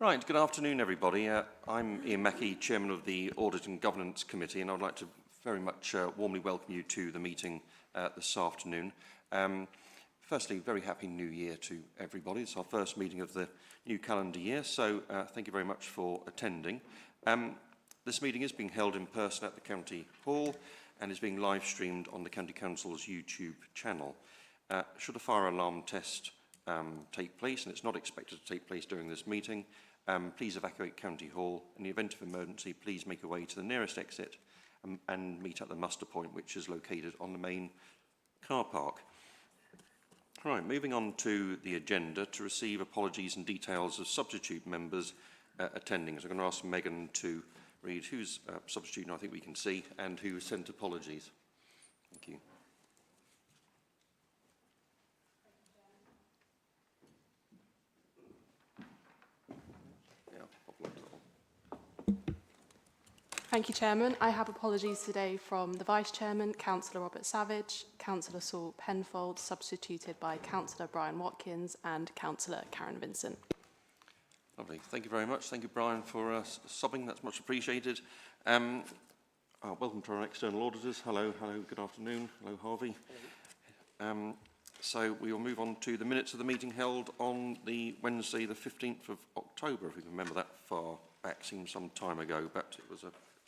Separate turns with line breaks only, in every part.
Right, good afternoon everybody. I'm Ian Mackey, Chairman of the Audit and Governance Committee, and I'd like to very much warmly welcome you to the meeting this afternoon. Firstly, very happy New Year to everybody. It's our first meeting of the new calendar year, so thank you very much for attending. This meeting is being held in person at the County Hall and is being live streamed on the County Council's YouTube channel. Should a fire alarm test take place, and it's not expected to take place during this meeting, please evacuate County Hall. In the event of emergency, please make your way to the nearest exit and meet at the muster point, which is located on the main car park. Right, moving on to the agenda, to receive apologies and details of substitute members attending. So I'm going to ask Megan to read who's substitute, and I think we can see, and who sent apologies. Thank you.
Thank you, Chairman. I have apologies today from the Vice Chairman, Councillor Robert Savage, Councillor Saul Penfold, substituted by Councillor Brian Watkins and Councillor Karen Vincent.
Lovely. Thank you very much. Thank you, Brian, for subbing. That's much appreciated. Welcome to our external auditors. Hello, good afternoon. Hello, Harvey. So we will move on to the minutes of the meeting held on the Wednesday, the 15th of October, if we can remember that far back. Seems some time ago, but it was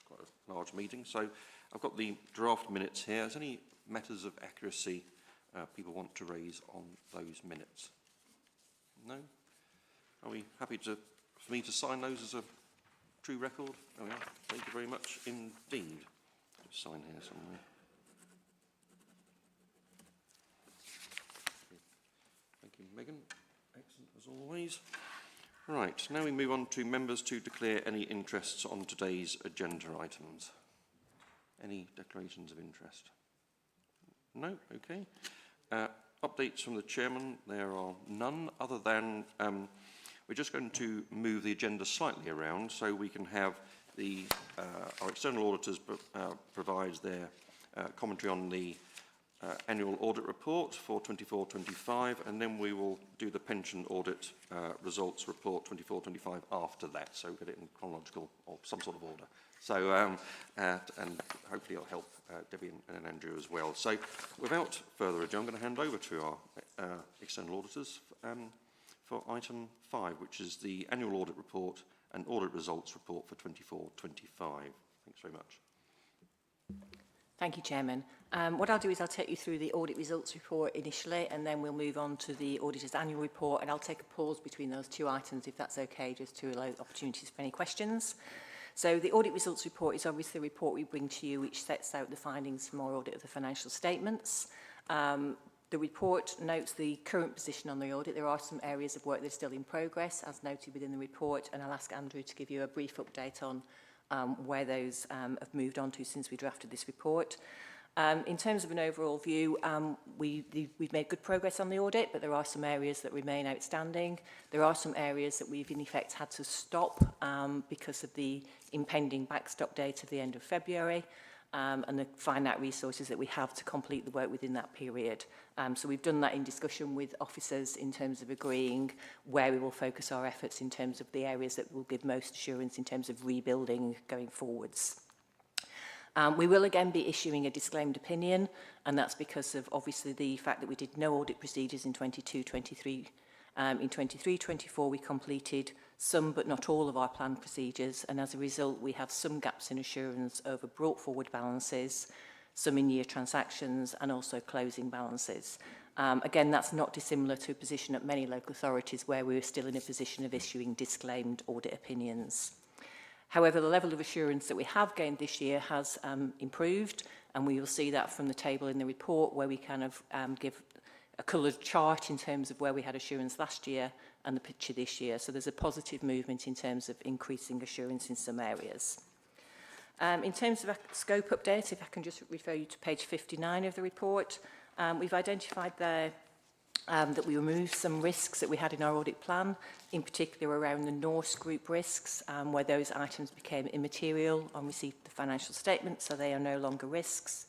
quite a large meeting. So I've got the draft minutes here. Is there any matters of accuracy people want to raise on those minutes? No? Are we happy for me to sign those as a true record? There we are. Thank you very much indeed. Just sign here somewhere. Thank you, Megan. Excellent as always. Right, now we move on to members to declare any interests on today's agenda items. Any declarations of interest? No? Okay. Updates from the Chairman, there are none, other than we're just going to move the agenda slightly around so we can have our external auditors provide their commentary on the annual audit report for 24-25, and then we will do the pension audit results report 24-25 after that, so get it in chronological or some sort of order. So, and hopefully it'll help Debbie and Andrew as well. So, without further ado, I'm going to hand over to our external auditors for item 5, which is the annual audit report and audit results report for 24-25. Thanks very much.
Thank you, Chairman. What I'll do is I'll take you through the audit results report initially, and then we'll move on to the auditor's annual report, and I'll take a pause between those two items, if that's okay, just to allow opportunities for any questions. So the audit results report is obviously a report we bring to you which sets out the findings from our audit of the financial statements. The report notes the current position on the audit. There are some areas of work that are still in progress, as noted within the report, and I'll ask Andrew to give you a brief update on where those have moved on to since we drafted this report. In terms of an overall view, we've made good progress on the audit, but there are some areas that remain outstanding. There are some areas that we've in effect had to stop because of the impending backstop date of the end of February, and the finite resources that we have to complete the work within that period. So we've done that in discussion with officers in terms of agreeing where we will focus our efforts in terms of the areas that will give most assurance in terms of rebuilding going forwards. We will again be issuing a disclaimed opinion, and that's because of obviously the fact that we did no audit procedures in 22-23. In 23-24 we completed some but not all of our planned procedures, and as a result we have some gaps in assurance over brought forward balances, some in-year transactions and also closing balances. Again, that's not dissimilar to a position at many local authorities where we were still in a position of issuing disclaimed audit opinions. However, the level of assurance that we have gained this year has improved, and we will see that from the table in the report where we kind of give a coloured chart in terms of where we had assurance last year and the picture this year. So there's a positive movement in terms of increasing assurance in some areas. In terms of a scope update, if I can just refer you to page 59 of the report, we've identified there that we removed some risks that we had in our audit plan, in particular around the Norse group risks, where those items became immaterial on receipt of the financial statement, so they are no longer risks.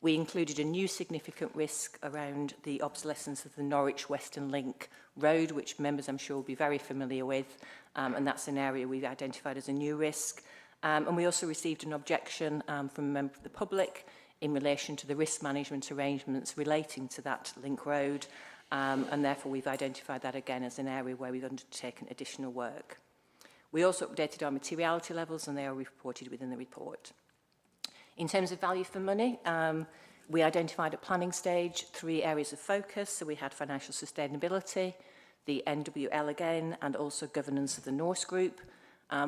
We included a new significant risk around the obsolescence of the Norwich Western Link road, which members I'm sure will be very familiar with, and that's an area we've identified as a new risk. And we also received an objection from a member of the public in relation to the risk management arrangements relating to that link road, and therefore we've identified that again as an area where we've undertaken additional work. We also updated our materiality levels, and they are reported within the report. In terms of value for money, we identified at planning stage 3 areas of focus. So we had financial sustainability, the NWL again, and also governance of the Norse Group.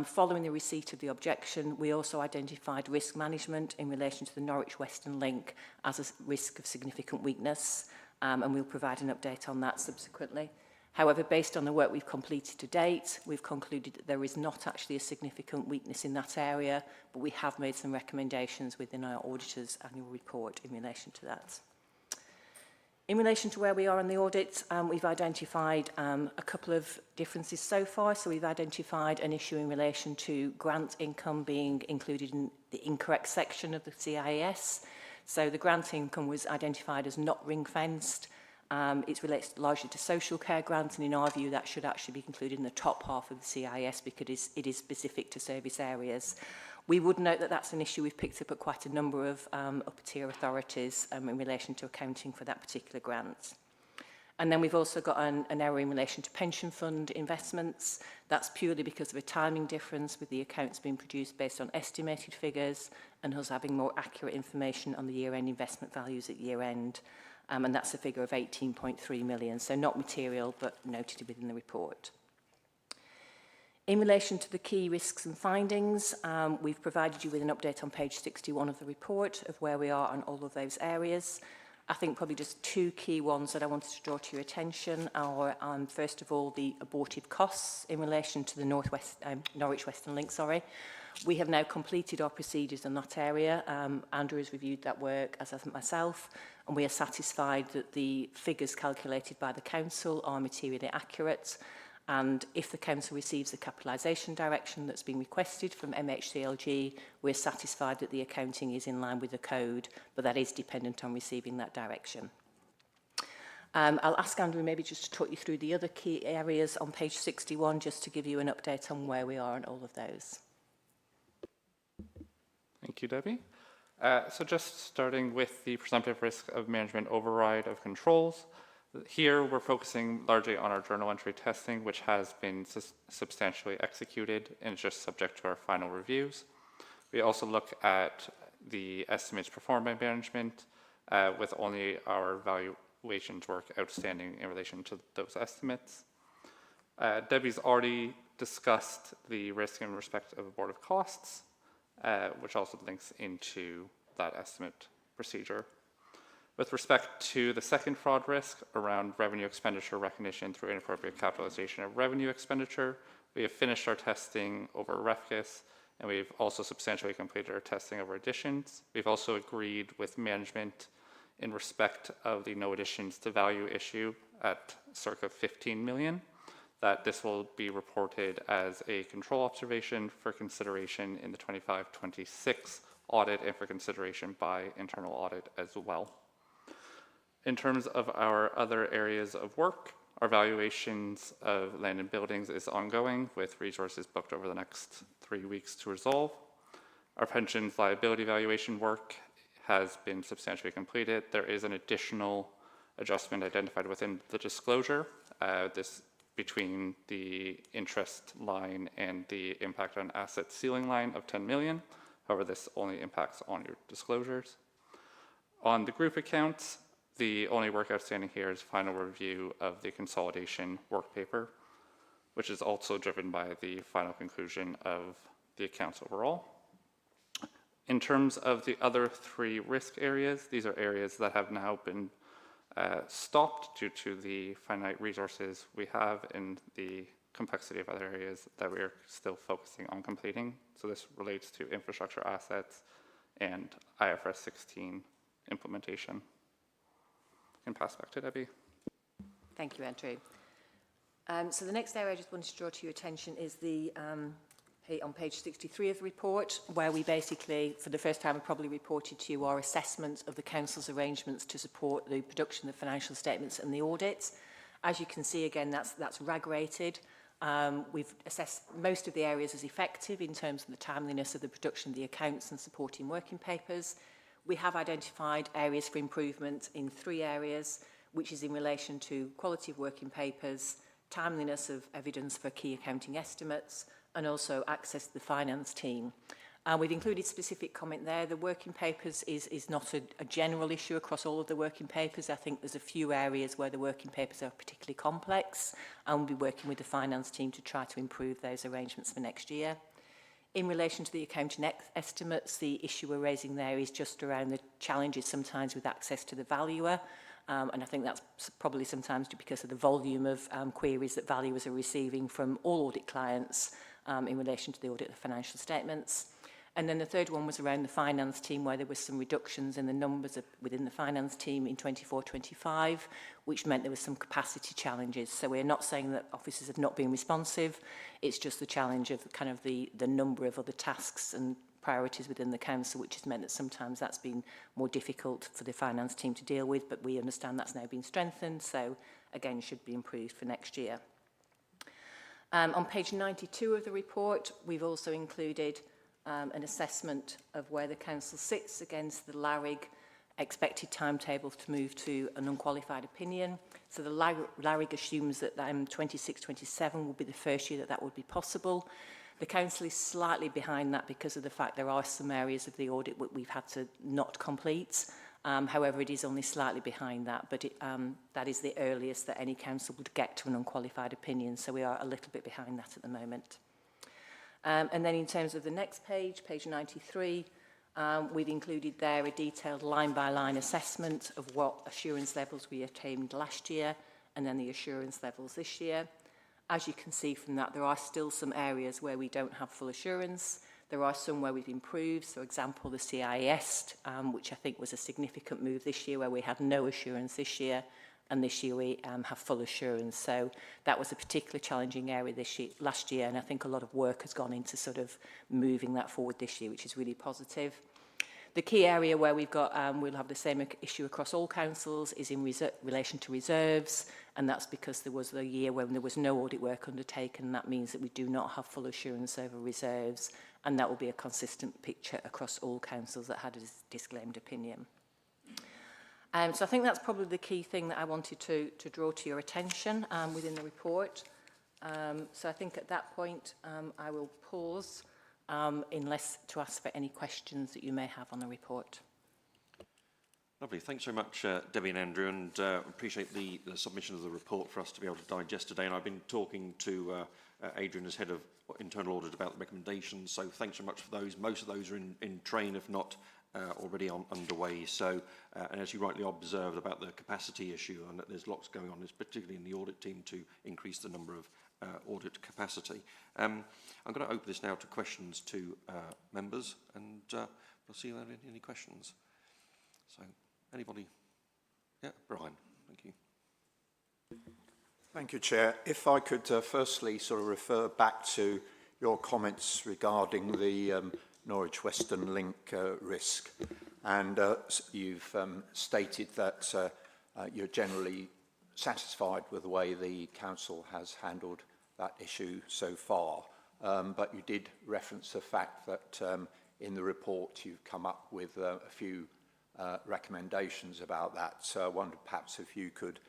Following the receipt of the objection, we also identified risk management in relation to the Norwich Western Link as a risk of significant weakness, and we'll provide an update on that subsequently. However, based on the work we've completed to date, we've concluded that there is not actually a significant weakness in that area, but we have made some recommendations within our auditor's annual report in relation to that. In relation to where we are in the audit, we've identified a couple of differences so far. So we've identified an issue in relation to grant income being included in the incorrect section of the CIS. So the grant income was identified as not ring-fenced. It relates largely to social care grants, and in our view that should actually be included in the top half of the CIS because it is specific to service areas. We would note that that's an issue we've picked up at quite a number of upper tier authorities in relation to accounting for that particular grant. And then we've also got an error in relation to pension fund investments. That's purely because of a timing difference with the accounts being produced based on estimated figures and us having more accurate information on the year-end investment values at year-end. And that's a figure of 18.3 million, so not material, but noted within the report. In relation to the key risks and findings, we've provided you with an update on page 61 of the report of where we are on all of those areas. I think probably just 2 key ones that I wanted to draw to your attention are, first of all, the abortive costs in relation to the Norwich Western Link. We have now completed our procedures in that area. Andrew has reviewed that work, as has myself, and we are satisfied that the figures calculated by the council are materially accurate. And if the council receives the capitalisation direction that's been requested from MHCLG, we're satisfied that the accounting is in line with the code, but that is dependent on receiving that direction. I'll ask Andrew maybe just to talk you through the other key areas on page 61, just to give you an update on where we are on all of those.
Thank you, Debbie. So just starting with the presumptive risk of management override of controls. Here, we're focusing largely on our journal entry testing, which has been substantially executed and is just subject to our final reviews. We also look at the estimates performed by management with only our valuations work outstanding in relation to those estimates. Debbie's already discussed the risk in respect of abortive costs, which also links into that estimate procedure. With respect to the second fraud risk around revenue expenditure recognition through inappropriate capitalization of revenue expenditure, we have finished our testing over REFCIS, and we've also substantially completed our testing over additions. We've also agreed with management in respect of the no additions to value issue at circa 15 million, that this will be reported as a control observation for consideration in the 25-26 audit and for consideration by internal audit as well. In terms of our other areas of work, our valuations of land and buildings is ongoing with resources booked over the next 3 weeks to resolve. Our pensions liability valuation work has been substantially completed. There is an additional adjustment identified within the disclosure, this between the interest line and the impact on asset ceiling line of 10 million. However, this only impacts on your disclosures. On the group accounts, the only work outstanding here is final review of the consolidation work paper, which is also driven by the final conclusion of the accounts overall. In terms of the other 3 risk areas, these are areas that have now been stopped due to the finite resources we have and the complexity of other areas that we're still focusing on completing. So this relates to infrastructure assets and IFRS 16 implementation. I can pass back to Debbie.
Thank you, Andrew. So the next area I just wanted to draw to your attention is the on page 63 of the report, where we basically, for the first time, have probably reported to you our assessment of the Council's arrangements to support the production of the financial statements and the audits. As you can see, again, that's RAG rated. We've assessed most of the areas as effective in terms of the timeliness of the production of the accounts and supporting working papers. We have identified areas for improvement in 3 areas, which is in relation to quality of working papers, timeliness of evidence for key accounting estimates, and also access to the finance team. We've included specific comment there. The working papers is not a general issue across all of the working papers. I think there's a few areas where the working papers are particularly complex, and we'll be working with the finance team to try to improve those arrangements for next year. In relation to the accounting estimates, the issue we're raising there is just around the challenges sometimes with access to the valuer. And I think that's probably sometimes because of the volume of queries that valuers are receiving from all audit clients in relation to the audit of the financial statements. And then the third one was around the finance team, where there were some reductions in the numbers within the finance team in 24-25, which meant there was some capacity challenges. So we're not saying that officers have not been responsive. It's just the challenge of kind of the number of other tasks and priorities within the council, which has meant that sometimes that's been more difficult for the finance team to deal with, but we understand that's now been strengthened, so again should be improved for next year. On page 92 of the report, we've also included an assessment of where the council sits against the LARIG expected timetable to move to an unqualified opinion. So the LARIG assumes that 26-27 will be the first year that would be possible. The council is slightly behind that because of the fact there are some areas of the audit that we've had to not complete. However, it is only slightly behind that, but that is the earliest that any council would get to an unqualified opinion, so we are a little bit behind that at the moment. And then in terms of the next page, page 93, we've included there a detailed line-by-line assessment of what assurance levels we attained last year and then the assurance levels this year. As you can see from that, there are still some areas where we don't have full assurance. There are some where we've improved. So, example, the CIS, which I think was a significant move this year, where we had no assurance this year, and this year we have full assurance. So that was a particularly challenging area last year, and I think a lot of work has gone into sort of moving that forward this year, which is really positive. The key area where we've got, we'll have the same issue across all councils, is in relation to reserves, and that's because there was a year when there was no audit work undertaken. That means that we do not have full assurance over reserves, and that will be a consistent picture across all councils that had a disclaimed opinion. So I think that's probably the key thing that I wanted to draw to your attention within the report. So I think at that point I will pause unless to ask for any questions that you may have on the report.
Lovely. Thanks very much, Debbie and Andrew, and appreciate the submission of the report for us to be able to digest today. And I've been talking to Adrian as head of internal audit about the recommendations, so thanks very much for those. Most of those are in train, if not already underway. So, and as you rightly observed about the capacity issue, and that there's lots going on, particularly in the audit team, to increase the number of audit capacity. I'm going to open this now to questions to members, and we'll see if there are any questions. So, anybody? Yeah, Brian, thank you.
Thank you, Chair. If I could firstly sort of refer back to your comments regarding the Norwich Western Link risk, and you've stated that you're generally satisfied with the way the council has handled that issue so far, but you did reference the fact that in the report you've come up with a few recommendations about that, so I wondered perhaps if you could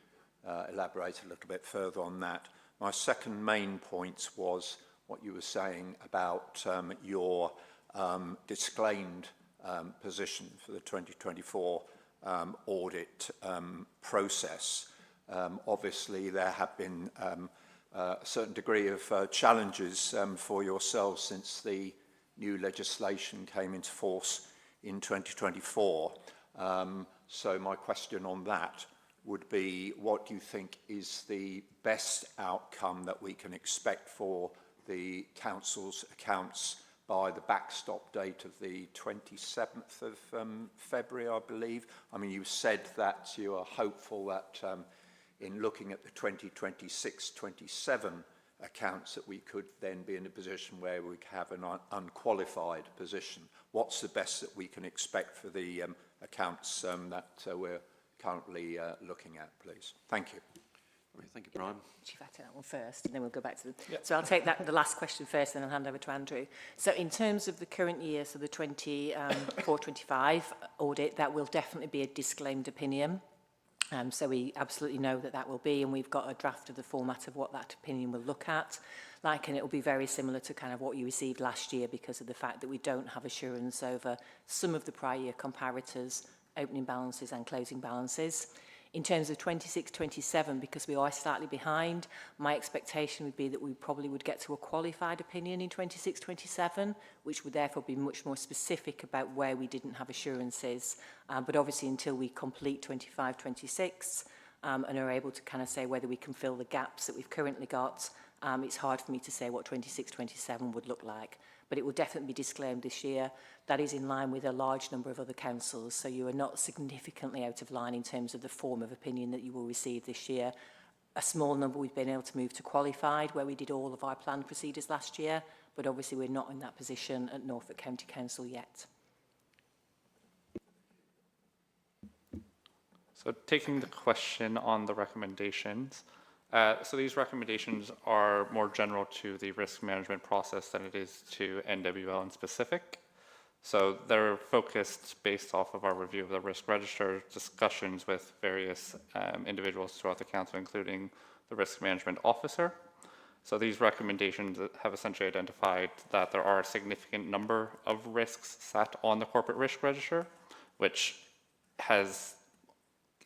elaborate a little bit further on that. My second main point was what you were saying about your disclaimed position for the 2024 audit process. Obviously, there have been a certain degree of challenges for yourselves since the new legislation came into force in 2024. So my question on that would be, what do you think is the best outcome that we can expect for the council's accounts by the backstop date of the 27th of February, I believe? I mean, you said that you are hopeful that in looking at the 2026-27 accounts that we could then be in a position where we have an unqualified position. What's the best that we can expect for the accounts that we're currently looking at, please? Thank you.
Thank you, Brian.
Chief, I'll take that one first, and then we'll go back to the... Yep. So I'll take the last question first, and then I'll hand over to Andrew. So in terms of the current year, so the 24-25 audit, that will definitely be a disclaimed opinion. So we absolutely know that that will be, and we've got a draft of the format of what that opinion will look at. And it will be very similar to kind of what you received last year because of the fact that we don't have assurance over some of the prior year comparators, opening balances and closing balances. In terms of 26-27, because we are slightly behind, my expectation would be that we probably would get to a qualified opinion in 26-27, which would therefore be much more specific about where we didn't have assurances. But obviously until we complete 25-26 and are able to kind of say whether we can fill the gaps that we've currently got, it's hard for me to say what 26-27 would look like. But it will definitely be disclaimed this year. That is in line with a large number of other councils, so you are not significantly out of line in terms of the form of opinion that you will receive this year. A small number we've been able to move to qualified, where we did all of our planned procedures last year, but obviously we're not in that position at Norfolk County Council yet.
So taking the question on the recommendations, so these recommendations are more general to the risk management process than it is to NWL in specific. So they're focused based off of our review of the risk register, discussions with various individuals throughout the council, including the risk management officer. So these recommendations have essentially identified that there are a significant number of risks sat on the corporate risk register, which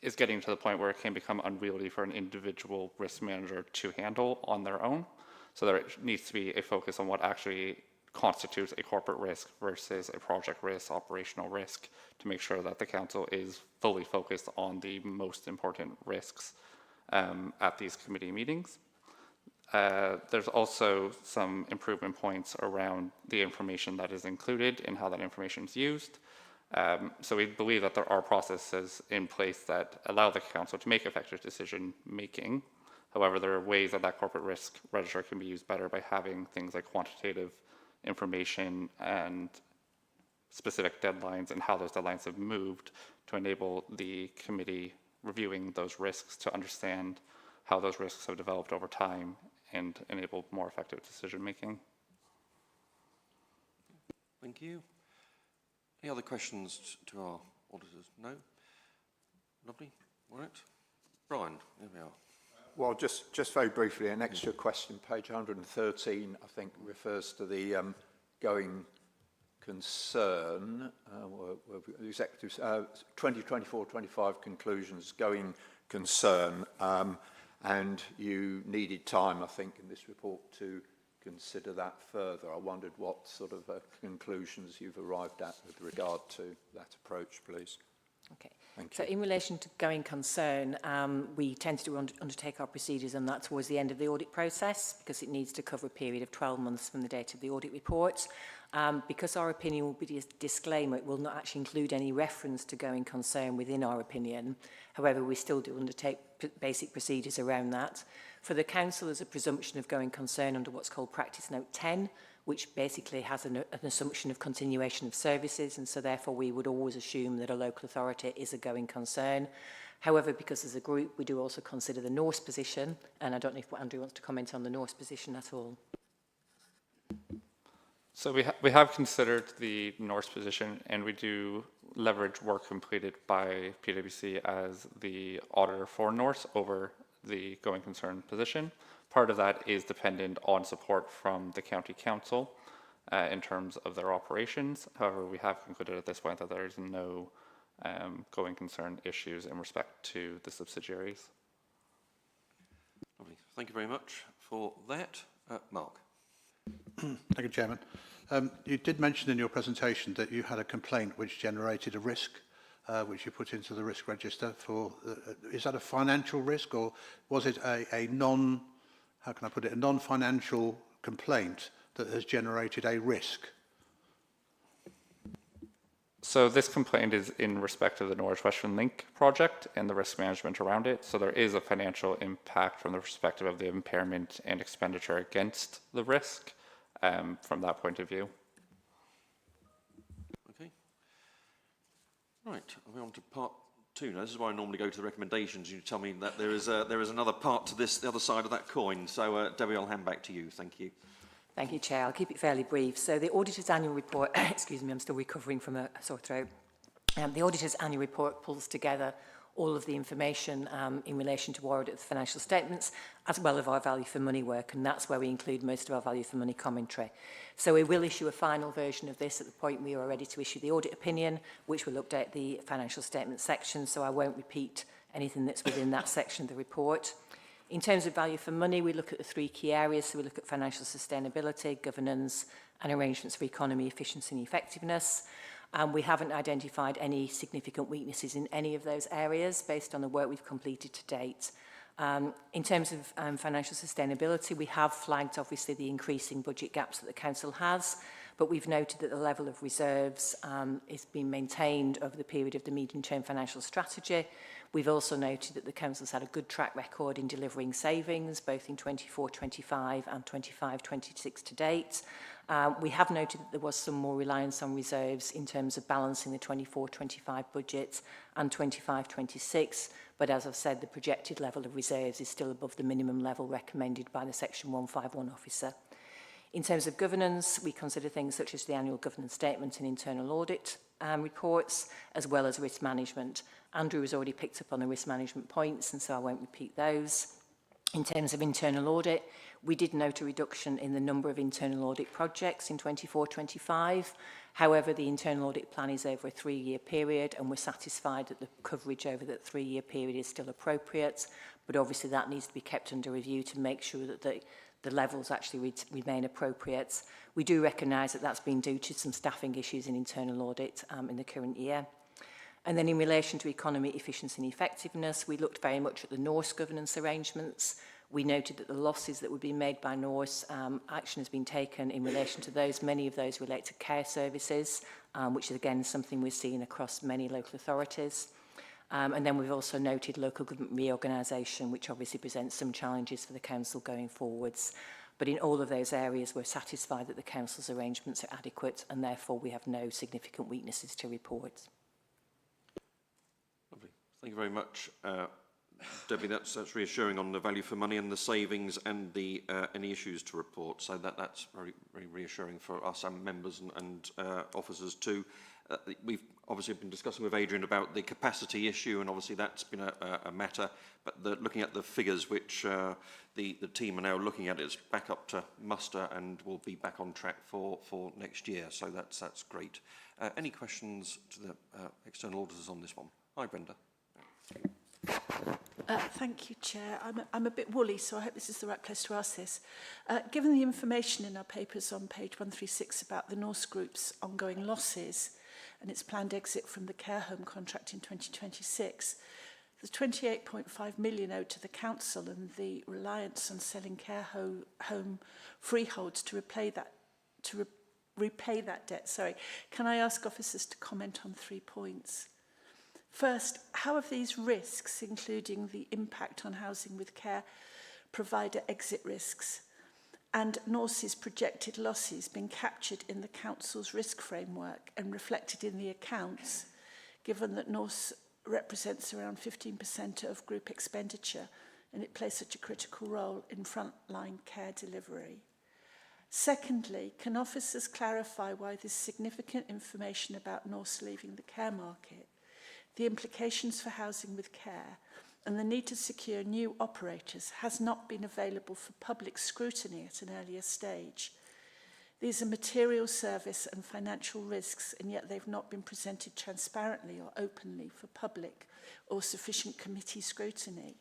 is getting to the point where it can become unwieldy for an individual risk manager to handle on their own. So there needs to be a focus on what actually constitutes a corporate risk versus a project risk, operational risk, to make sure that the council is fully focused on the most important risks at these committee meetings. There's also some improvement points around the information that is included and how that information is used. So we believe that there are processes in place that allow the council to make effective decision making. However, there are ways that that corporate risk register can be used better by having things like quantitative information and specific deadlines and how those deadlines have moved to enable the committee reviewing those risks to understand how those risks have developed over time and enable more effective decision making.
Thank you. Any other questions to our auditors? No? Lovely. All right. Brian, here we are.
Well, just very briefly, an extra question. Page 113, I think, refers to the going concern, executives, 2024-25 conclusions, going concern, and you needed time, I think, in this report to consider that further. I wondered what sort of conclusions you've arrived at with regard to that approach, please.
Okay.
Thank you.
So in relation to going concern, we tend to undertake our procedures on that towards the end of the audit process because it needs to cover a period of 12 months from the date of the audit report. Because our opinion will be a disclaimer, it will not actually include any reference to going concern within our opinion. However, we still do undertake basic procedures around that. For the council, there's a presumption of going concern under what's called Practice Note 10, which basically has an assumption of continuation of services, and so therefore we would always assume that a local authority is a going concern. However, because as a group, we do also consider the Norse position, and I don't know if Andrew wants to comment on the Norse position at all.
So we have considered the Norse position, and we do leverage work completed by PwC as the auditor for Norse over the going concern position. Part of that is dependent on support from the county council in terms of their operations. However, we have concluded at this point that there is no going concern issues in respect to the subsidiaries.
Lovely. Thank you very much for that. Mark.
Thank you, Chairman. You did mention in your presentation that you had a complaint which generated a risk, which you put into the risk register for. Is that a financial risk, or was it a how can I put it, a non-financial complaint that has generated a risk?
So this complaint is in respect of the Norwich Western Link project and the risk management around it. So there is a financial impact from the perspective of the impairment and expenditure against the risk from that point of view.
Okay. Right, are we on to part two now? This is why I normally go to the recommendations. You tell me that there is another part to this, the other side of that coin. So Debbie, I'll hand back to you. Thank you.
Thank you, Chair. I'll keep it fairly brief. So the Auditor's Annual Report, excuse me, I'm still recovering from a sore throat. The Auditor's Annual Report pulls together all of the information in relation to our audit of the financial statements, as well as our value for money work, and that's where we include most of our value for money commentary. So we will issue a final version of this at the point we are ready to issue the audit opinion, which will update the financial statement section, so I won't repeat anything that's within that section of the report. In terms of value for money, we look at the three key areas. So we look at financial sustainability, governance, and arrangements for economy, efficiency and effectiveness. We haven't identified any significant weaknesses in any of those areas based on the work we've completed to date. In terms of financial sustainability, we have flagged obviously the increasing budget gaps that the Council has, but we've noted that the level of reserves is being maintained over the period of the medium-term financial strategy. We've also noted that the Council's had a good track record in delivering savings, both in 24-25 and 25-26 to date. We have noted that there was some more reliance on reserves in terms of balancing the 24-25 budgets and 25-26, but as I've said, the projected level of reserves is still above the minimum level recommended by the Section 151 officer. In terms of governance, we consider things such as the annual governance statement and internal audit reports, as well as risk management. Andrew has already picked up on the risk management points, and so I won't repeat those. In terms of internal audit, we did note a reduction in the number of internal audit projects in 24-25. However, the internal audit plan is over a 3-year period, and we're satisfied that the coverage over that 3-year period is still appropriate, but obviously that needs to be kept under review to make sure that the levels actually remain appropriate. We do recognise that that's been due to some staffing issues in internal audit in the current year. And then in relation to economy, efficiency and effectiveness, we looked very much at the Norse governance arrangements. We noted that the losses that would be made by Norse, action has been taken in relation to those. Many of those relate to care services, which is again something we're seeing across many local authorities. And then we've also noted local government reorganisation, which obviously presents some challenges for the Council going forwards. But in all of those areas, we're satisfied that the Council's arrangements are adequate, and therefore we have no significant weaknesses to report.
Lovely. Thank you very much, Debbie. That's reassuring on the value for money and the savings and the any issues to report. So that's very, very reassuring for us and members and officers too. We've obviously been discussing with Adrian about the capacity issue, and obviously that's been a matter, but looking at the figures which the team are now looking at, it's back up to muster and will be back on track for next year, so that's great. Any questions to the external auditors on this one? Hi, Brenda.
Thank you, Chair. I'm a bit woolly, so I hope this is the right place to ask this. Given the information in our papers on page 136 about the Norse Group's ongoing losses and its planned exit from the care home contract in 2026, the 28.5 million owed to the council and the reliance on selling care home freeholds to repay that debt. Can I ask officers to comment on 3 points? First, how have these risks, including the impact on housing with care provider exit risks and Norse's projected losses, been captured in the Council's risk framework and reflected in the accounts, given that Norse represents around 15% of group expenditure and it plays such a critical role in frontline care delivery? Secondly, can officers clarify why this significant information about Norse leaving the care market, the implications for housing with care, and the need to secure new operators has not been available for public scrutiny at an earlier stage? These are material service and financial risks, and yet they've not been presented transparently or openly for public or sufficient committee scrutiny.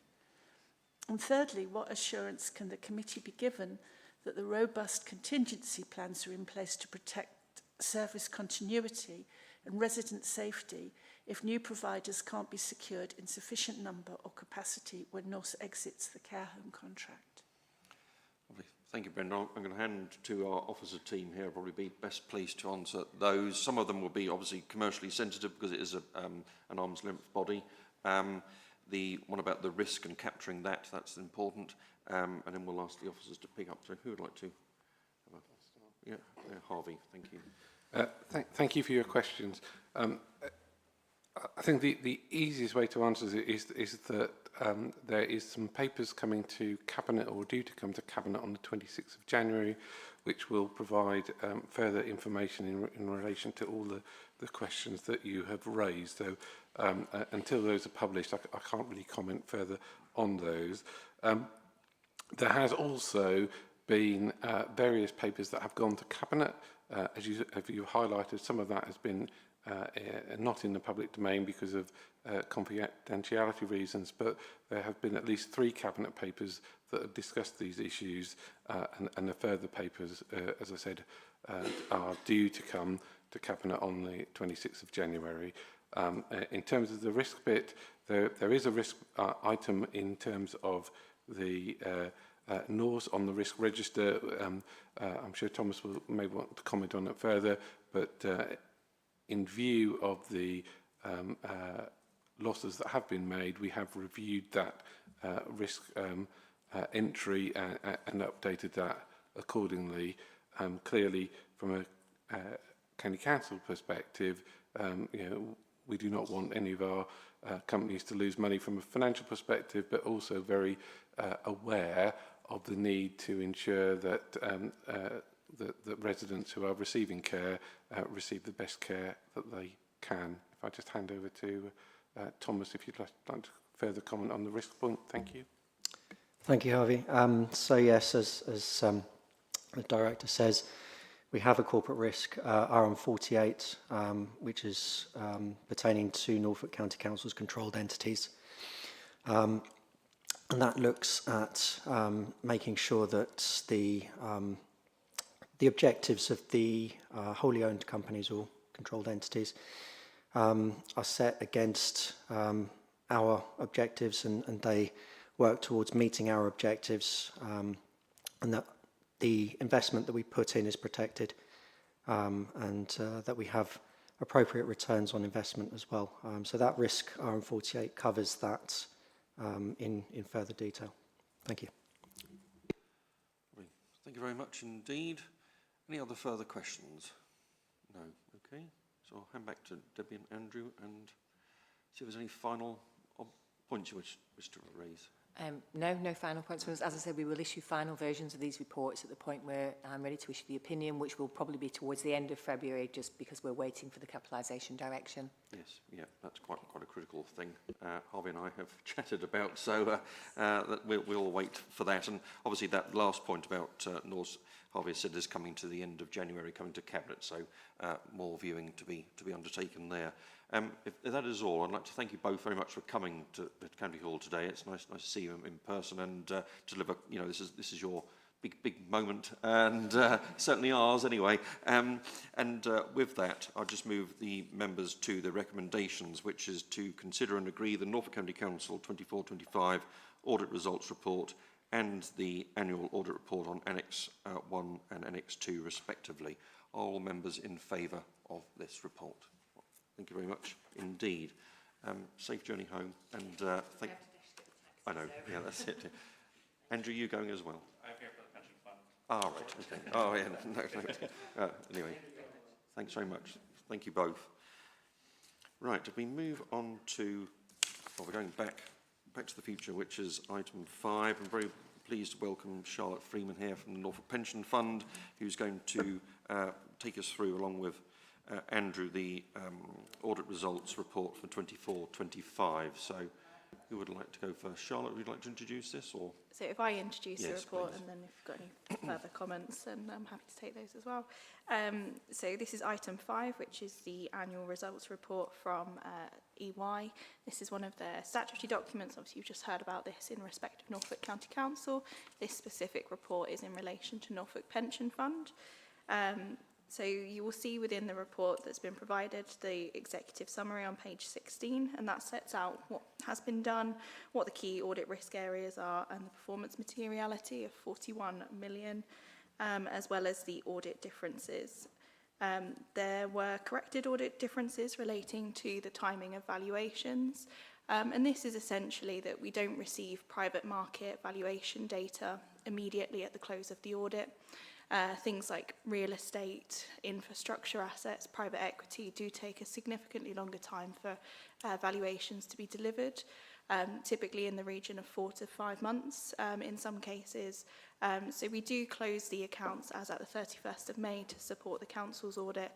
And thirdly, what assurance can the committee be given that the robust contingency plans are in place to protect service continuity and resident safety if new providers can't be secured in sufficient number or capacity when Norse exits the care home contract?
Thank you, Brendan. I'm going to hand to our officer team here, probably be best pleased to answer those. Some of them will be obviously commercially sensitive because it is an arm's length body. The one about the risk and capturing that, that's important. And then we'll ask the officers to pick up. So who would like to? Yeah, Harvey, thank you.
Thank you for your questions. I think the easiest way to answer it is that there is some papers coming to Cabinet, or due to come to Cabinet on the 26th of January, which will provide further information in relation to all the questions that you have raised. So until those are published, I can't really comment further on those. There has also been various papers that have gone to Cabinet. As you highlighted, some of that has been not in the public domain because of confidentiality reasons, but there have been at least 3 Cabinet papers that have discussed these issues, and the further papers, as I said, are due to come to Cabinet on the 26th of January. In terms of the risk bit, there is a risk item in terms of the NORS on the risk register. I'm sure Thomas may want to comment on it further, but in view of the losses that have been made, we have reviewed that risk entry and updated that accordingly. Clearly, from a County Council perspective, we do not want any of our companies to lose money from a financial perspective, but also very aware of the need to ensure that that residents who are receiving care receive the best care that they can. If I just hand over to Thomas, if you'd like to further comment on the risk point. Thank you.
Thank you, Harvey. So yes, as the Director says, we have a corporate risk, RM48, which is pertaining to Norfolk County Council's controlled entities. And that looks at making sure that the objectives of the wholly owned companies or controlled entities are set against our objectives, and they work towards meeting our objectives, and that the investment that we put in is protected, and that we have appropriate returns on investment as well. So that risk, RM48, covers that in further detail. Thank you.
Thank you very much indeed. Any other further questions? No. Okay. So I'll hand back to Debbie and Andrew and see if there's any final points you wish to raise.
No final points from us. As I said, we will issue final versions of these reports at the point where I'm ready to issue the opinion, which will probably be towards the end of February, just because we're waiting for the capitalisation direction. Yes,
yeah, that's quite a critical thing. Harvey and I have chatted about, so that we'll wait for that. And obviously that last point about Norse, Harvey said, is coming to the end of January, coming to Cabinet, so more viewing to be undertaken there. If that is all, I'd like to thank you both very much for coming to County Hall today. It's nice to see you in person and deliver. You know, this is your big moment, and certainly ours anyway. With that, I'll just move the members to the recommendations, which is to consider and agree the Norfolk County Council 24-25 audit results report and the annual audit report on Annex 1 and Annex 2 respectively. Are all members in favour of this report? Thank you very much indeed. Safe journey home, and thank. I know. Yeah, that's it. Andrew, you going as well? I'm here for the pension fund. Ah, right. Okay. Oh, yeah. No. Anyway, thanks very much. Thank you both. Right. We move on to. Well, we're going back to the future, which is item 5. I'm very pleased to welcome Charlotte Freeman here from the Norfolk Pension Fund, who's going to take us through, along with Andrew, the audit results report for 24-25. So who would like to go first? Charlotte, would you like to introduce this? Or?
So if I introduce the report,
please.
and then if you've got any further comments, then I'm happy to take those as well. So this is item 5, which is the annual results report from EY. This is one of their statutory documents. Obviously, you've just heard about this in respect of Norfolk County Council. This specific report is in relation to Norfolk Pension Fund. So you will see within the report that's been provided the executive summary on page 16, and that sets out what has been done, what the key audit risk areas are, and the performance materiality of 41 million, as well as the audit differences. There were corrected audit differences relating to the timing of valuations, and this is essentially that we don't receive private market valuation data immediately at the close of the audit. Things like real estate, infrastructure assets, private equity do take a significantly longer time for valuations to be delivered, typically in the region of 4 to 5 months in some cases. So we do close the accounts as at the 31st of May to support the Council's audit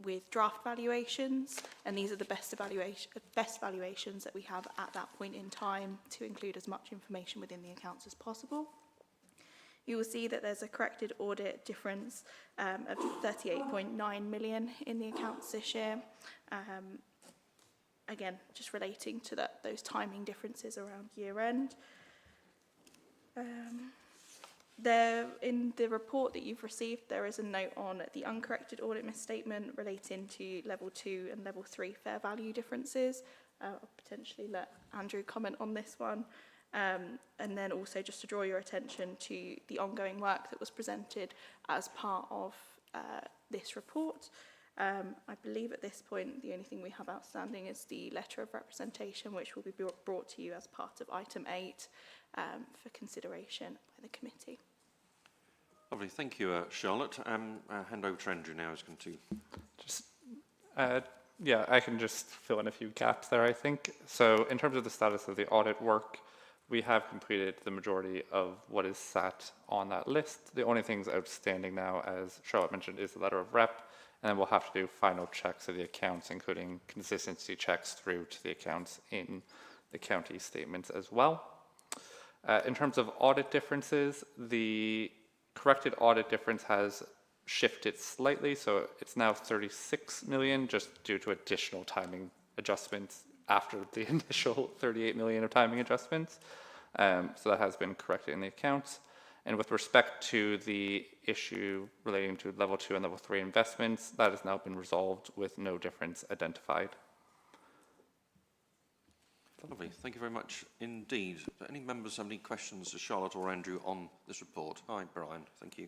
with draft valuations, and these are the best valuations that we have at that point in time to include as much information within the accounts as possible. You will see that there's a corrected audit difference of 38.9 million in the accounts this year. Again, just relating to those timing differences around year end. There, in the report that you've received, there is a note on the uncorrected audit misstatement relating to level 2 and level 3 fair value differences. I'll potentially let Andrew comment on this one. And then also just to draw your attention to the ongoing work that was presented as part of this report. I believe at this point the only thing we have outstanding is the letter of representation, which will be brought to you as part of item 8 for consideration by the committee.
Lovely, thank you, Charlotte. Hand over to Andrew now. Who's going to
Just, yeah, I can just fill in a few gaps there, I think. So in terms of the status of the audit work, we have completed the majority of what is sat on that list. The only things outstanding now, as Charlotte mentioned, is the letter of rep, and then we'll have to do final checks of the accounts, including consistency checks through to the accounts in the county statements as well. In terms of audit differences, the corrected audit difference has shifted slightly, so it's now 36 million just due to additional timing adjustments after the initial 38 million of timing adjustments. So that has been corrected in the accounts. And with respect to the issue relating to level 2 and level 3 investments, that has now been resolved with no difference identified.
Lovely, thank you very much indeed. Do any members have any questions to Charlotte or Andrew on this report? Hi, Brian, thank you.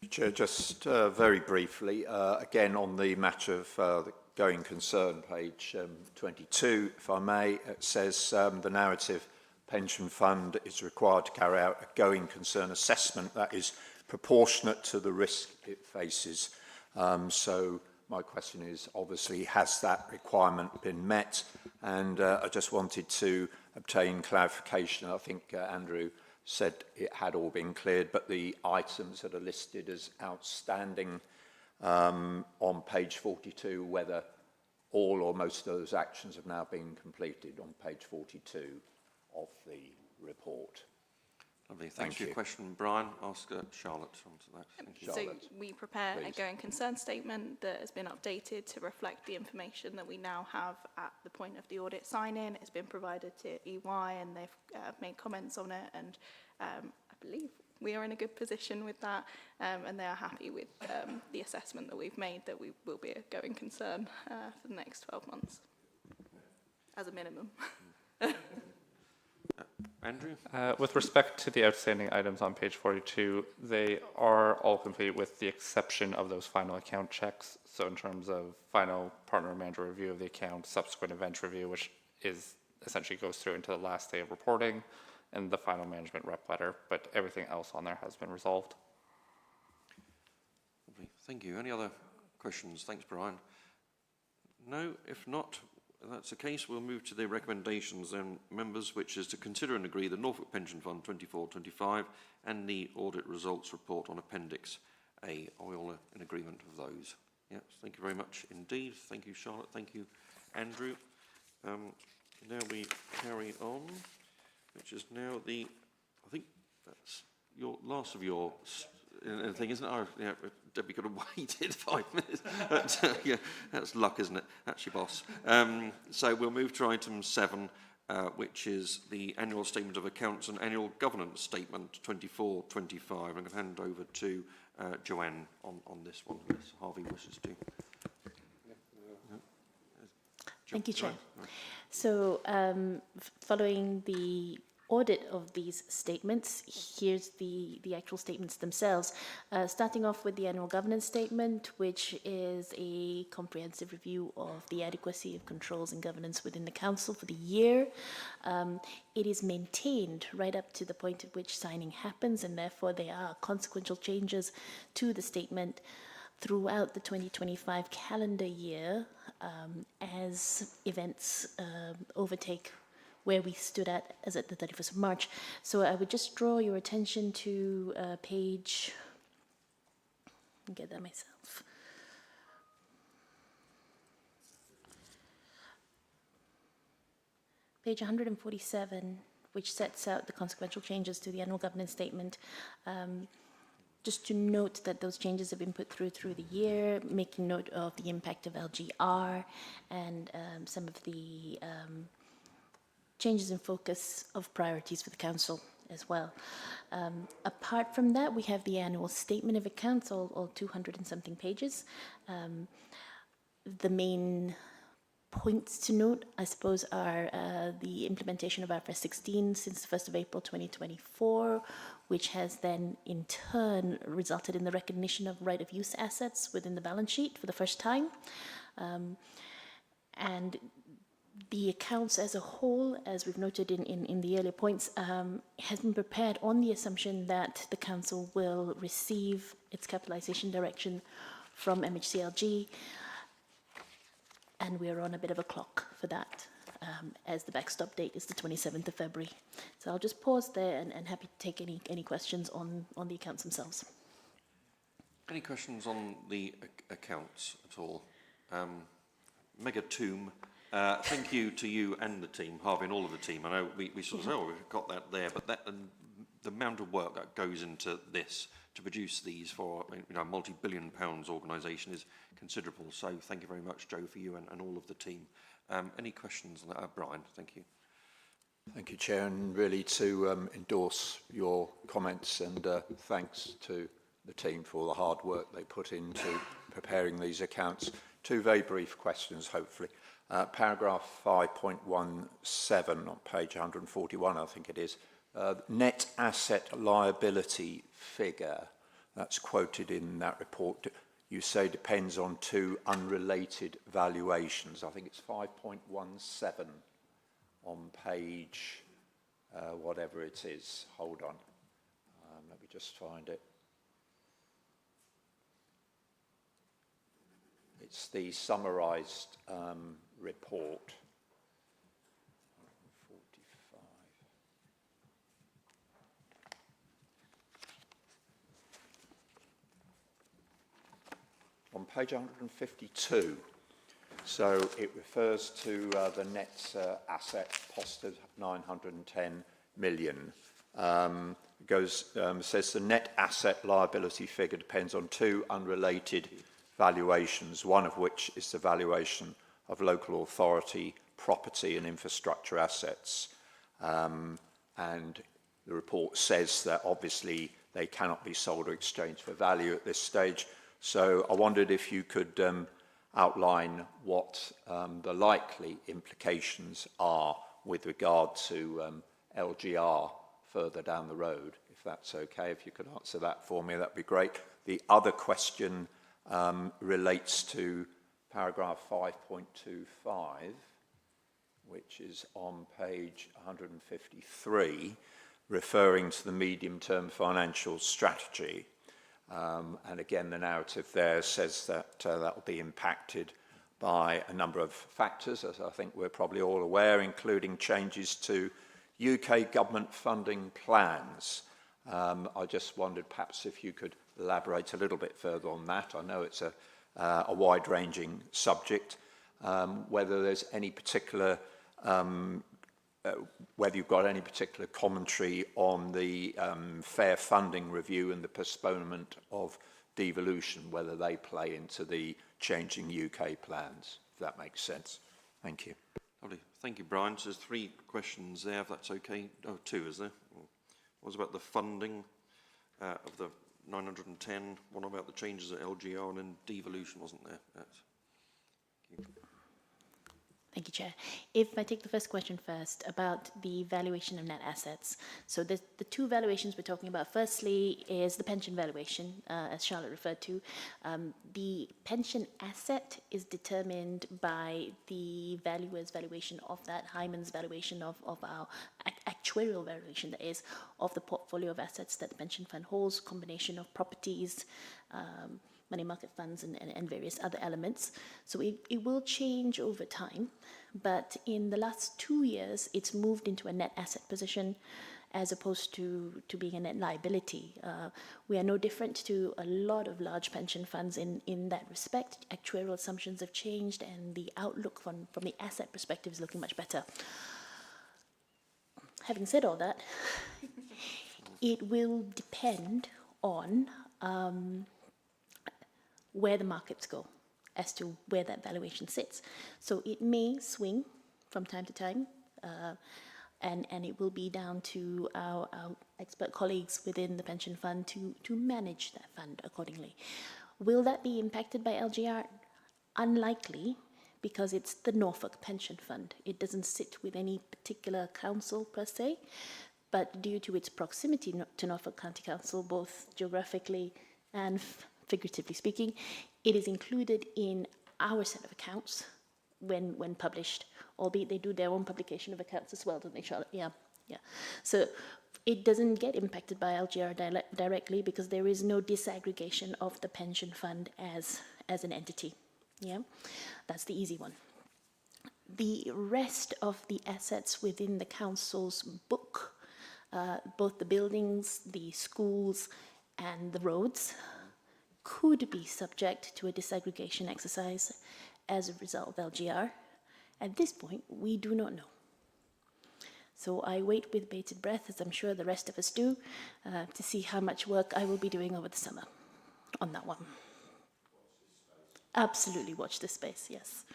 Chair, just very briefly, again on the matter of the going concern, page 22, if I may, it says the narrative pension fund is required to carry out a going concern assessment that is proportionate to the risk it faces. So my question is, obviously, has that requirement been met? And I just wanted to obtain clarification. I think Andrew said it had all been cleared, but the items that are listed as outstanding on page 42, whether all or most of those actions have now been completed on page 42 of the report.
Lovely, thanks for your question, Brian. Ask Charlotte onto that. Thank you.
So
Charlotte,
we prepare
please.
a going concern statement that has been updated to reflect the information that we now have at the point of the audit sign-in. It's been provided to EY and they've made comments on it, and I believe we are in a good position with that, and they are happy with the assessment that we've made that we will be a going concern for the next 12 months as a minimum.
Andrew?
With respect to the outstanding items on page 42, they are all complete with the exception of those final account checks. So in terms of final partner and manager review of the account, subsequent event review, which is essentially goes through into the last day of reporting, and the final management rep letter, but everything else on there has been resolved.
Lovely, thank you. Any other questions? Thanks, Brian. No, if not, if that's the case, we'll move to the recommendations then, members, which is to consider and agree the Norfolk Pension Fund 24-25 and the audit results report on Appendix A. Are we all in agreement of those? Yes, thank you very much indeed. Thank you, Charlotte. Thank you, Andrew. Now we carry on, which is now the, I think that's your last of your thing, isn't it? Oh, yeah, Debbie could have waited 5 minutes. But, yeah, that's luck, isn't it? That's your boss. So we'll move to item 7, which is the annual statement of accounts and annual governance statement 24-25. I'm going to hand over to Joanne on this one, unless Harvey wishes to.
Thank you, Chair. So, following the audit of these statements, here's the actual statements themselves. Starting off with the annual governance statement, which is a comprehensive review of the adequacy of controls and governance within the council for the year. It is maintained right up to the point at which signing happens, and therefore there are consequential changes to the statement throughout the 2025 calendar year as events overtake where we stood at as at the 31st of March. So I would just draw your attention to page, I'll get that myself. Page 147, which sets out the consequential changes to the annual governance statement. Just to note that those changes have been put through the year, making note of the impact of LGR and some of the changes in focus of priorities for the council as well. Apart from that, we have the annual statement of accounts, all 200 and something pages. The main points to note, I suppose, are the implementation of IFRS 16 since the 1st of April 2024, which has then in turn resulted in the recognition of right of use assets within the balance sheet for the first time. And the accounts as a whole, as we've noted in the earlier points, has been prepared on the assumption that the council will receive its capitalisation direction from MHCLG, and we're on a bit of a clock for that, as the backstop date is the 27th of February. So I'll just pause there and happy to take any questions on the accounts themselves.
Any questions on the accounts at all? Mega Tomb, thank you to you and the team, Harvey and all of the team. I know we sort of say, oh, we've got that there, but that and the amount of work that goes into this to produce these for a multi-billion pounds organisation is considerable. So thank you very much, Joe, for you and all of the team. Any questions on that? Brian, thank you.
Thank you, Chair, and really to endorse your comments and thanks to the team for all the hard work they put into preparing these accounts. Two very brief questions, hopefully. Paragraph 5.17 on page 141, I think it is. Net asset liability figure that's quoted in that report, you say depends on two unrelated valuations. I think it's 5.17 on page whatever it is. Hold on. Let me just find it. It's the summarised report. 45. On page 152, so it refers to the net asset posted 910 million. Says the net asset liability figure depends on two unrelated valuations, one of which is the valuation of local authority property and infrastructure assets. And the report says that obviously they cannot be sold or exchanged for value at this stage. So I wondered if you could outline what the likely implications are with regard to LGR further down the road, if that's okay. If you could answer that for me, that'd be great. The other question relates to paragraph 5.25, which is on page 153, referring to the medium-term financial strategy. And again, the narrative there says that that will be impacted by a number of factors, as I think we're probably all aware, including changes to UK government funding plans. I just wondered perhaps if you could elaborate a little bit further on that. I know it's a wide-ranging subject. Whether there's any particular, whether you've got any particular commentary on the fair funding review and the postponement of devolution, whether they play into the changing UK plans, if that makes sense. Thank you.
Lovely. Thank you, Brian. So there's 3 questions there, if that's okay. Oh, 2, is there? What was about the funding of the 910? One about the changes at LGR, and then devolution, wasn't there? Thank you.
Thank you, Chair. If I take the first question first about the valuation of net assets. So the 2 valuations we're talking about, firstly, is the pension valuation, as Charlotte referred to. The pension asset is determined by the valuer's valuation of that, Hyman's valuation of our actuarial valuation, that is, of the portfolio of assets that the pension fund holds, combination of properties, money market funds and various other elements. So it will change over time, but in the last 2 years, it's moved into a net asset position as opposed to being a net liability. We are no different to a lot of large pension funds in that respect. Actuarial assumptions have changed and the outlook from the asset perspective is looking much better. Having said all that, it will depend on where the markets go as to where that valuation sits. So it may swing from time to time, and it will be down to our expert colleagues within the pension fund to manage that fund accordingly. Will that be impacted by LGR? Unlikely, because it's the Norfolk Pension Fund. It doesn't sit with any particular council per se, but due to its proximity to Norfolk County Council, both geographically and figuratively speaking, it is included in our set of accounts when published, albeit they do their own publication of accounts as well, don't they, Charlotte? Yeah. So it doesn't get impacted by LGR directly because there is no disaggregation of the pension fund as an entity. Yeah, that's the easy one. The rest of the assets within the council's book, both the buildings, the schools, and the roads, could be subject to a disaggregation exercise as a result of LGR. At this point, we do not know. So I wait with bated breath, as I'm sure the rest of us do, to see how much work I will be doing over the summer on that one. Absolutely watch this space, yes.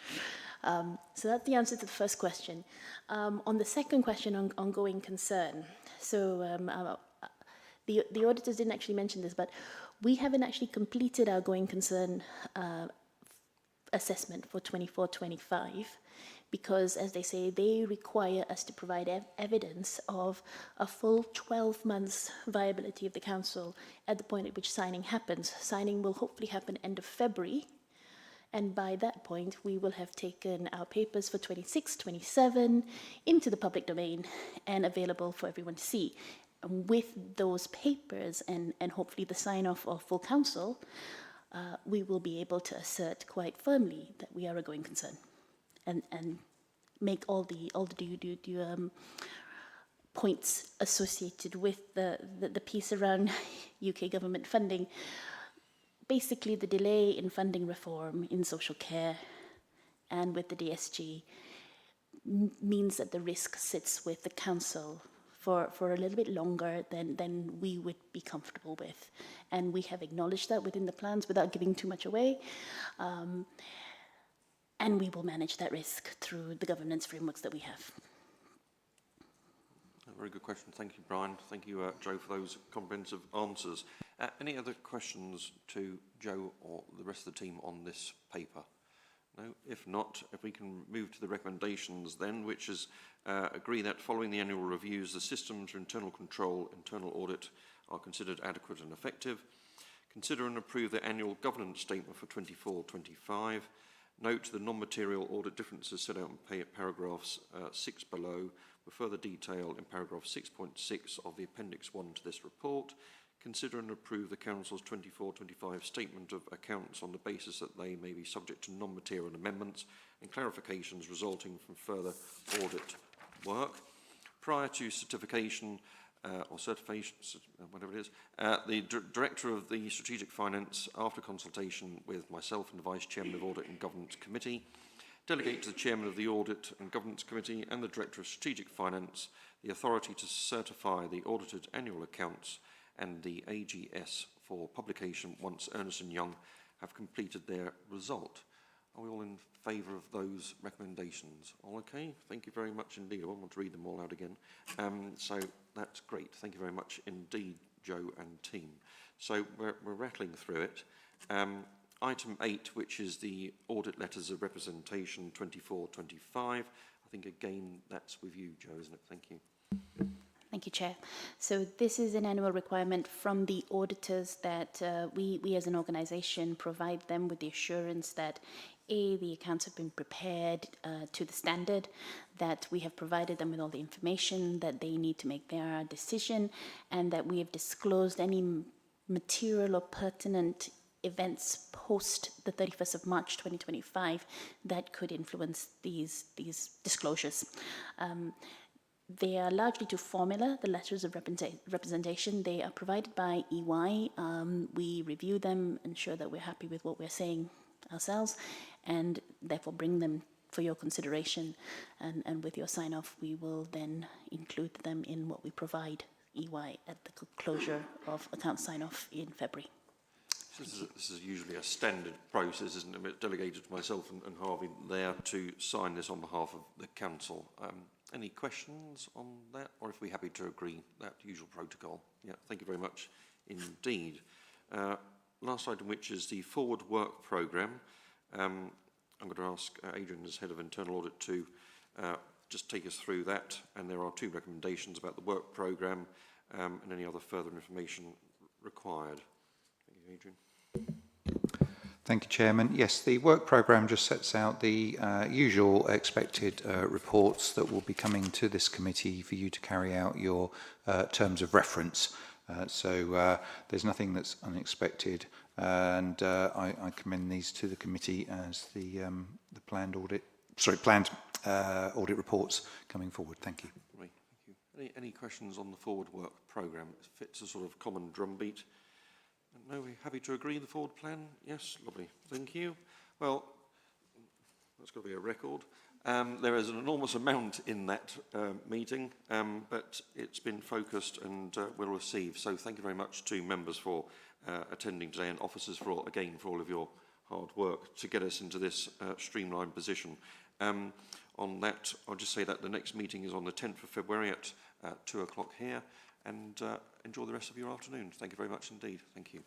So that's the answer to the first question. On the second question on ongoing concern, so the auditors didn't actually mention this, but we haven't actually completed our going concern assessment for 24-25 because, as they say, they require us to provide evidence of a full 12 months viability of the council at the point at which signing happens. Signing will hopefully happen end of February, and by that point we will have taken our papers for 26-27 into the public domain and available for everyone to see. With those papers and hopefully the sign-off of full council, we will be able to assert quite firmly that we are a going concern and make all the points associated with the piece around UK government funding. Basically, the delay in funding reform in social care and with the DSG means that the risk sits with the council for a little bit longer than we would be comfortable with. And we have acknowledged that within the plans without giving too much away. And we will manage that risk through the governance frameworks that we have.
A very good question. Thank you, Brian. Thank you, Joe, for those comprehensive answers. Any other questions to Joe or the rest of the team on this paper? No? If not, if we can move to the recommendations then, which is agree that following the annual reviews, the systems for internal control, internal audit are considered adequate and effective. Consider and approve the annual governance statement for 24-25. Note the non-material audit differences set out in paragraphs 6 below, with further detail in paragraph 6.6 of the Appendix 1 to this report. Consider and approve the Council's 24-25 statement of accounts on the basis that they may be subject to non-material amendments and clarifications resulting from further audit work. Prior to certification or certification, whatever it is, the Director of the Strategic Finance, after consultation with myself and the Vice Chairman of Audit and Governance Committee, delegate to the Chairman of the Audit and Governance Committee and the Director of Strategic Finance the authority to certify the audited annual accounts and the AGS for publication once Ernst & Young have completed their result. Are we all in favour of those recommendations? All okay? Thank you very much indeed. I won't want to read them all out again. So that's great. Thank you very much indeed, Joe and team. So we're rattling through it. Item 8, which is the audit letters of representation 24-25. I think again that's with you, Joe, isn't it? Thank you.
Thank you, Chair. So this is an annual requirement from the auditors that we as an organisation provide them with the assurance that the accounts have been prepared to the standard, that we have provided them with all the information that they need to make their decision, and that we have disclosed any material or pertinent events post the 31st of March 2025 that could influence these disclosures. They are largely to formula, the letters of representation. They are provided by EY. We review them, ensure that we're happy with what we're saying ourselves, and therefore bring them for your consideration. And with your sign-off, we will then include them in what we provide EY at the closure of account sign-off in February.
This is usually a standard process, isn't it? It's delegated to myself and Harvey there to sign this on behalf of the council. Any questions on that, or if we're happy to agree that usual protocol? Yeah, thank you very much indeed. Last item, which is the forward work programme. I'm going to ask Adrian, as Head of Internal Audit, to just take us through that. And there are 2 recommendations about the work programme and any other further information required. Thank you, Adrian.
Thank you, Chairman. Yes, the work programme just sets out the usual expected reports that will be coming to this committee for you to carry out your terms of reference. So there's nothing that's unexpected, and I commend these to the committee as the planned audit reports coming forward. Thank you.
Right, thank you. Any questions on the forward work programme? It fits a sort of common drumbeat. No, we're happy to agree the forward plan? Yes, lovely. Thank you. Well, that's got to be a record. There is an enormous amount in that meeting, but it's been focused and well received. So thank you very much to members for attending today, and officers for all of your hard work to get us into this streamlined position. On that, I'll just say that the next meeting is on the 10th of February at 2 o'clock here, and enjoy the rest of your afternoon. Thank you very much indeed. Thank you.